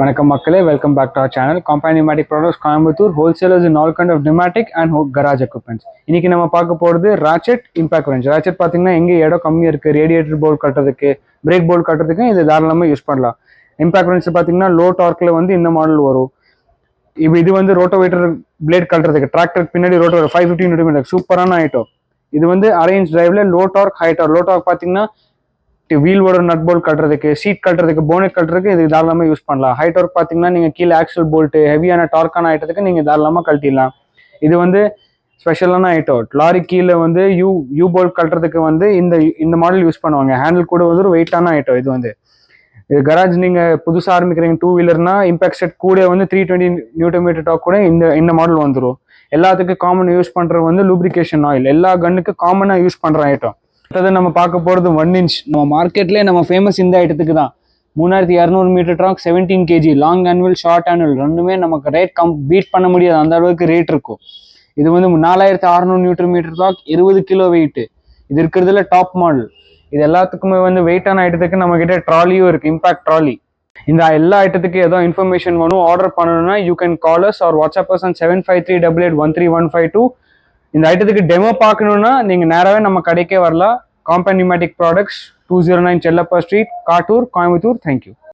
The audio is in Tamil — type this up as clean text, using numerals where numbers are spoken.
வணக்கம் மக்களே, welcome back to our channel. Company pneumatic products Coimbatore, wholesalers in all kind of pneumatic and garage equipments. இன்னைக்கு நம்ம பார்க்க போகிறது ராச்செட் இம்பாக்ட் ரேஞ்ச். ராச்செட் பார்த்தீங்கன்னா எங்கே இடம் கம்மியாக இருக்குது, ரேடியேட்டர் போல்ட் கட்டுறதுக்கு, பிரேக் போல்ட் கட்டுறதுக்கு இது தாராளமாக யூஸ் பண்ணலாம். இம்பாக்ட் ரேஞ்ச் பார்த்தீங்கன்னா லோ டார்க்கில் வந்து இந்த மாடல் வரும். இப்போ இது வந்து ரோட்டோவேட்டர் பிளேட் கட்டுறதுக்கு, டிராக்டருக்கு பின்னாடி ரோட்டோவேட்டர் 550 Nm சூப்பரான ஐட்டம். இது வந்து அரேஞ்ச் டிரைவ்ல low torque high torque. Low torque பார்த்தீங்கன்னா வீலோட நட் போல்ட் கட்டுறதுக்கு, சீட் கட்டுறதுக்கு, போனட் கட்டுறதுக்கு இது தாராளமாக யூஸ் பண்ணலாம். ஹை டார்க் பார்த்தீங்கன்னா நீங்கள் கீழே ஆக்சல் போல்ட்டு ஹெவியான டார்க்கான ஐட்டத்துக்கு நீங்கள் தாராளமாக கழட்டிடலாம். இது வந்து ஸ்பெஷலான ஐட்டம். லாரி கீழே வந்து யூ போல்ட் கட்டுறதுக்கு வந்து இந்த மாடல் யூஸ் பண்ணுவாங்க. ஹேண்டில் கூட வந்து ஒரு வெயிட்டான ஐட்டம். இது கராஜ் நீங்கள் புதுசாக ஆரம்பிக்கிறீங்க, 2 வீலர்னா இம்பாக்ட் செட் கூட வந்து 320 Nm டாக் கூட இந்த மாடல் வந்துடும். எல்லாத்துக்கும் காமன் யூஸ் பண்ணுறது வந்து லூப்ரிகேஷன் ஆயில். எல்லா கன்னுக்கு காமனாக யூஸ் பண்ணுற ஐட்டம். அடுத்தது நம்ம பார்க்க போகிறது 1 inch. நம்ம மார்க்கெட்லேயே நம்ம ஃபேமஸ் இந்த ஐட்டத்துக்கு தான். 3200 metre track, 17 kg, long annual, short annual ரெண்டுமே நமக்கு ரேட் பீட் பண்ண முடியாது, அந்த அளவுக்கு ரேட் இருக்கும். இது வந்து 4600 Nm ட்ராக், 20 கிலோ வெயிட். இது இருக்கிறதுல டாப் மாடல். இது எல்லாத்துக்குமே வந்து வெயிட்டான ஐட்டத்துக்கு நம்ம கிட்ட ட்ராலியும் இருக்கு, இம்பாக்ட் ட்ராலி. இந்த எல்லா ஐட்டத்துக்கு ஏதோ இன்ஃபர்மேஷன் வேணும், ஆர்டர் பண்ணணும்னா you can call us or WhatsApp us on 7538813152. இந்த ஐட்டத்துக்கு டெமோ பார்க்கணும்னா நீங்கள் நேராகவே நம்ம கடைக்கே வரலாம். Company pneumatic products, 209 Chellappa street, Kattur, Coimbatore. Thank you.